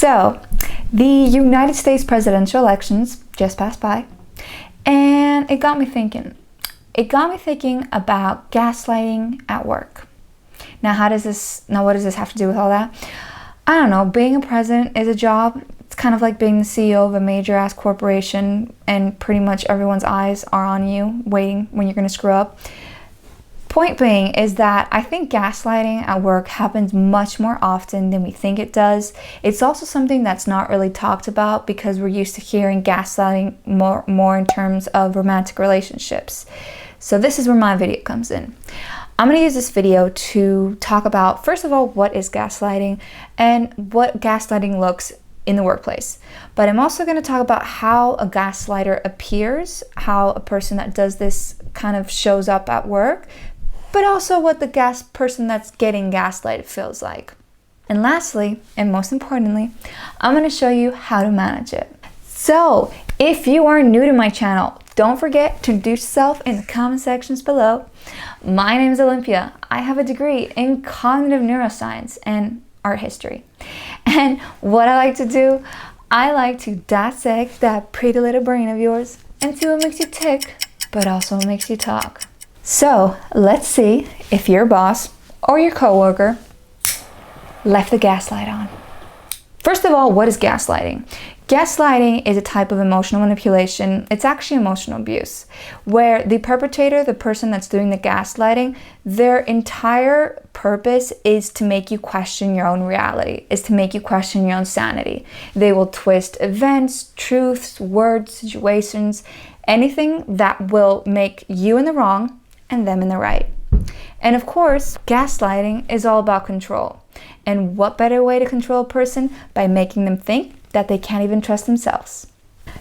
So, the United States presidential elections just passed by, and it got me thinking. It got me thinking about gaslighting at work. Now, what does this have to do with all that? I don't know. Being a president is a job. It's kind of like being the CEO of a major-ass corporation, and pretty much everyone's eyes are on you, waiting when you're going to screw up. Point being is that I think gaslighting at work happens much more often than we think it does. It's also something that's not really talked about because we're used to hearing gaslighting more in terms of romantic relationships. So this is where my video comes in. I'm going to use this video to talk about, first of all, what is gaslighting and what gaslighting looks in the workplace. But I'm also going to talk about how a gaslighter appears, how a person that does this kind of shows up at work, but also what the person that's getting gaslighted feels like. And lastly, and most importantly, I'm going to show you how to manage it. So, if you are new to my channel, don't forget to introduce yourself in the comment sections below. My name is Olympia. I have a degree in cognitive neuroscience and art history. And what I like to do, I like to dissect that pretty little brain of yours and see what makes you tick, but also makes you talk. So let's see if your boss or your coworker left the gaslight on. First of all, what is gaslighting? Gaslighting is a type of emotional manipulation. It's actually emotional abuse, where the perpetrator, the person that's doing the gaslighting, their entire purpose is to make you question your own reality, is to make you question your own sanity. They will twist events, truths, words, situations, anything that will make you in the wrong and them in the right. And of course, gaslighting is all about control. And what better way to control a person by making them think that they can't even trust themselves.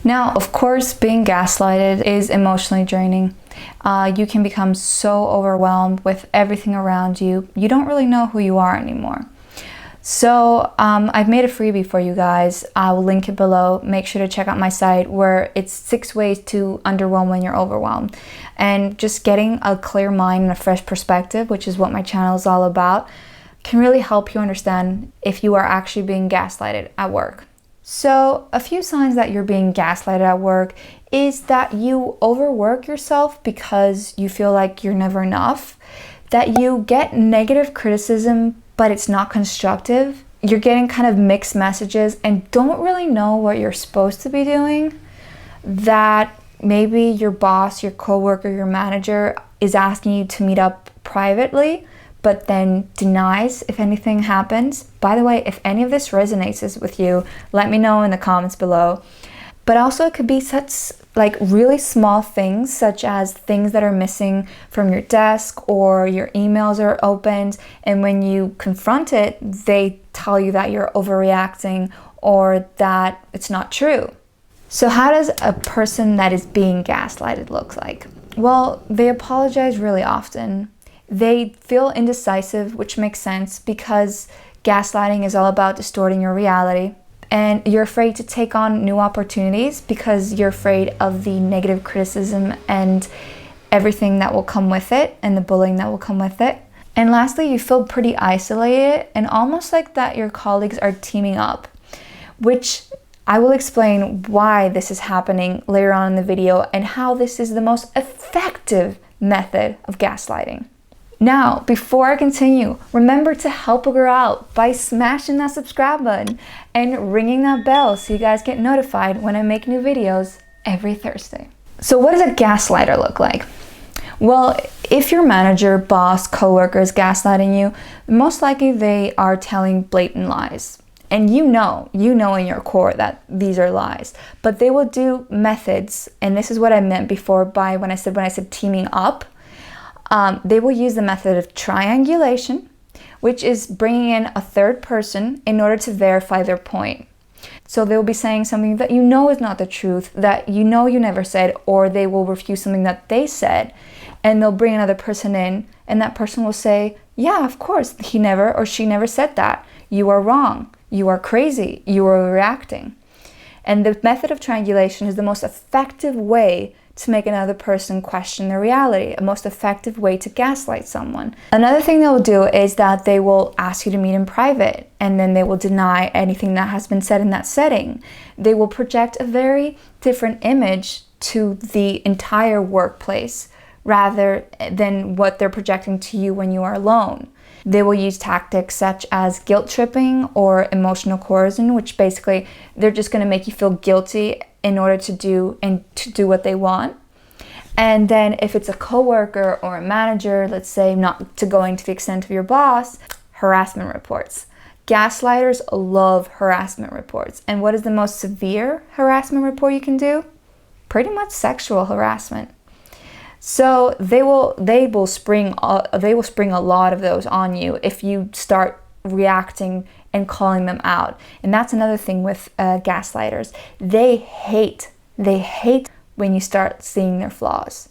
Now, of course, being gaslighted is emotionally draining. You can become so overwhelmed with everything around you. You don't really know who you are anymore. So I've made a freebie for you guys. I will link it below. Make sure to check out my site where it's 6 ways to underwhelm when you're overwhelmed. And just getting a clear mind and a fresh perspective, which is what my channel is all about, can really help you understand if you are actually being gaslighted at work. So a few signs that you're being gaslighted at work is that you overwork yourself because you feel like you're never enough, that you get negative criticism but it's not constructive, you're getting kind of mixed messages and don't really know what you're supposed to be doing, that maybe your boss, your coworker, your manager is asking you to meet up privately but then denies if anything happens. By the way, if any of this resonates with you, let me know in the comments below. But also it could be such like really small things, such as things that are missing from your desk or your emails are opened, and when you confront it, they tell you that you're overreacting or that it's not true. So how does a person that is being gaslighted look like? Well, they apologize really often. They feel indecisive, which makes sense because gaslighting is all about distorting your reality. And you're afraid to take on new opportunities because you're afraid of the negative criticism and everything that will come with it and the bullying that will come with it. And lastly, you feel pretty isolated and almost like that your colleagues are teaming up, which I will explain why this is happening later on in the video and how this is the most effective method of gaslighting. Now, before I continue, remember to help a girl out by smashing that subscribe button and ringing that bell so you guys get notified when I make new videos every Thursday. So what does a gaslighter look like? Well, if your manager, boss, coworker is gaslighting you, most likely they are telling blatant lies. And you know in your core that these are lies, but they will do methods, and this is what I meant before by when I said teaming up. They will use the method of triangulation, which is bringing in a third person in order to verify their point. So they will be saying something that you know is not the truth, that you know you never said, or they will refute something that they said, and they'll bring another person in, and that person will say, yeah, of course, he never or she never said that. You are wrong. You are crazy. You are reacting. And the method of triangulation is the most effective way to make another person question their reality, a most effective way to gaslight someone. Another thing they'll do is that they will ask you to meet in private, and then they will deny anything that has been said in that setting. They will project a very different image to the entire workplace rather than what they're projecting to you when you are alone. They will use tactics such as guilt tripping or emotional coercion, which basically they're just going to make you feel guilty in order to do what they want. And then if it's a coworker or a manager, let's say, not to going to the extent of your boss, harassment reports. Gaslighters love harassment reports. And what is the most severe harassment report you can do? Pretty much sexual harassment. So they will spring a lot of those on you if you start reacting and calling them out. And that's another thing with gaslighters. They hate when you start seeing their flaws.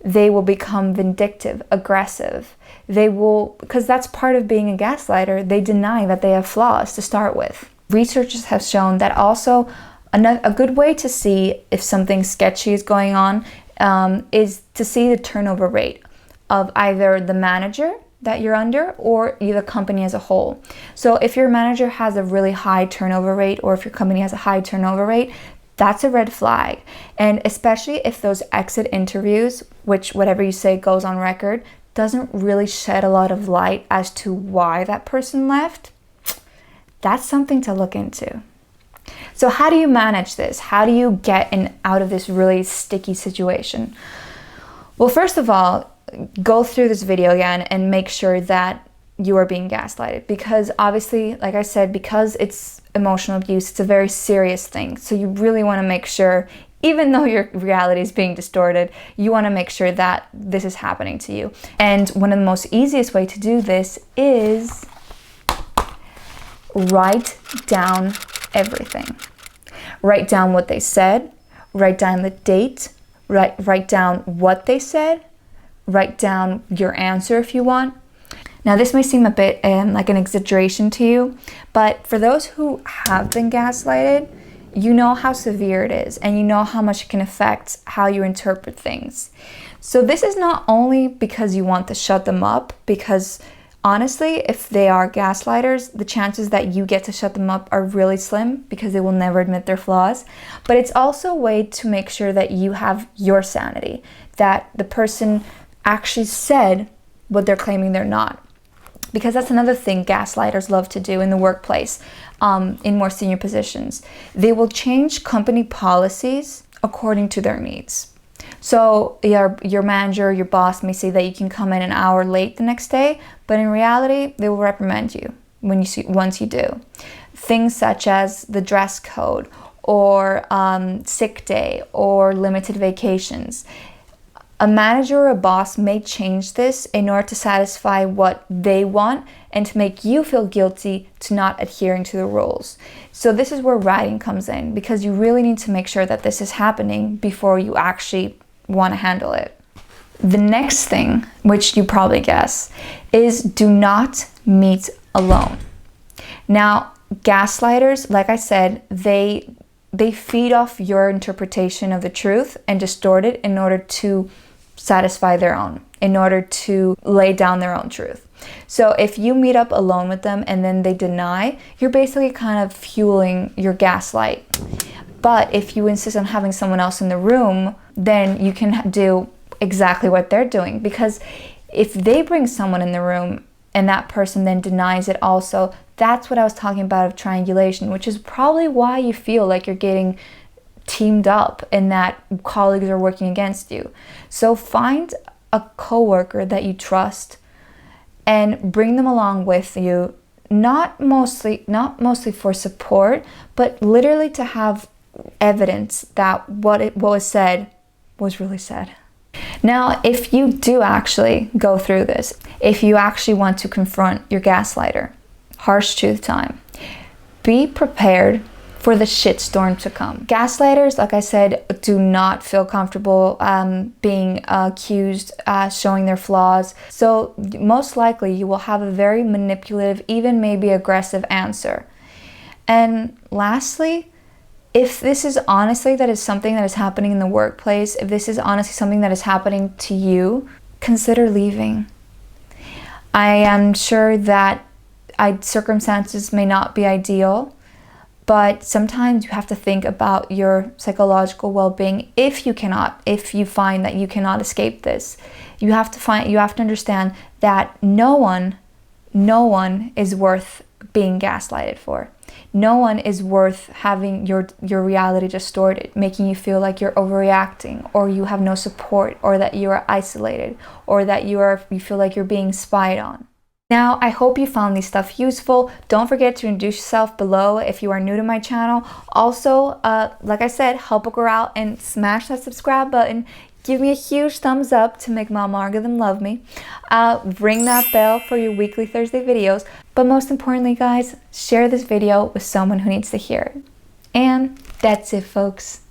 They will become vindictive, aggressive. Because that's part of being a gaslighter, they deny that they have flaws to start with. Researchers have shown that also a good way to see if something sketchy is going on is to see the turnover rate of either the manager that you're under or the company as a whole. So if your manager has a really high turnover rate, or if your company has a high turnover rate, that's a red flag. And especially if those exit interviews, which whatever you say goes on record, doesn't really shed a lot of light as to why that person left, that's something to look into. So how do you manage this? How do you get out of this really sticky situation? Well, first of all, go through this video again and make sure that you are being gaslighted, because obviously, like I said, because it's emotional abuse, it's a very serious thing. So you really want to make sure, even though your reality is being distorted, you want to make sure that this is happening to you. And one of the most easiest way to do this is write down everything. Write down what they said, write down the date, write down what they said, write down your answer if you want. Now this may seem a bit like an exaggeration to you, but for those who have been gaslighted, you know how severe it is, and you know how much it can affect how you interpret things. So this is not only because you want to shut them up, because honestly, if they are gaslighters, the chances that you get to shut them up are really slim because they will never admit their flaws. But it's also a way to make sure that you have your sanity, that the person actually said what they're claiming they're not. Because that's another thing gaslighters love to do in the workplace, in more senior positions. They will change company policies according to their needs. So your manager, your boss may say that you can come in an hour late the next day, but in reality, they will reprimand you once you do. Things such as the dress code, or sick day, or limited vacations. A manager or a boss may change this in order to satisfy what they want and to make you feel guilty to not adhering to the rules. So this is where writing comes in, because you really need to make sure that this is happening before you actually want to handle it. The next thing, which you probably guess, is do not meet alone. Now, gaslighters, like I said, they feed off your interpretation of the truth and distort it in order to satisfy their own, in order to lay down their own truth. So if you meet up alone with them and then they deny, you're basically kind of fueling your gaslight. But if you insist on having someone else in the room, then you can do exactly what they're doing. Because if they bring someone in the room and that person then denies it also, that's what I was talking about of triangulation, which is probably why you feel like you're getting teamed up and that colleagues are working against you. So find a coworker that you trust and bring them along with you, not mostly for support, but literally to have evidence that what was said was really said. Now, if you do actually go through this, if you actually want to confront your gaslighter, harsh truth time, be prepared for the shitstorm to come. Gaslighters, like I said, do not feel comfortable being accused, showing their flaws. So most likely you will have a very manipulative, even maybe aggressive answer. And lastly, If this is honestly that is something that is happening in the workplace, if this is honestly something that is happening to you, consider leaving. I am sure that circumstances may not be ideal, but sometimes you have to think about your psychological well-being. If you find that you cannot escape this, you have to understand that no one is worth being gaslighted for. No one is worth having your reality distorted, making you feel like you're overreacting, or you have no support, or that you are isolated, or that you feel like you're being spied on. Now, I hope you found this stuff useful. Don't forget to introduce yourself below if you are new to my channel. Also, like I said, help a girl out and smash that subscribe button. Give me a huge thumbs up to make my algorithm love me. Ring that bell for your weekly Thursday videos. But most importantly, guys, share this video with someone who needs to hear it. And that's it, folks.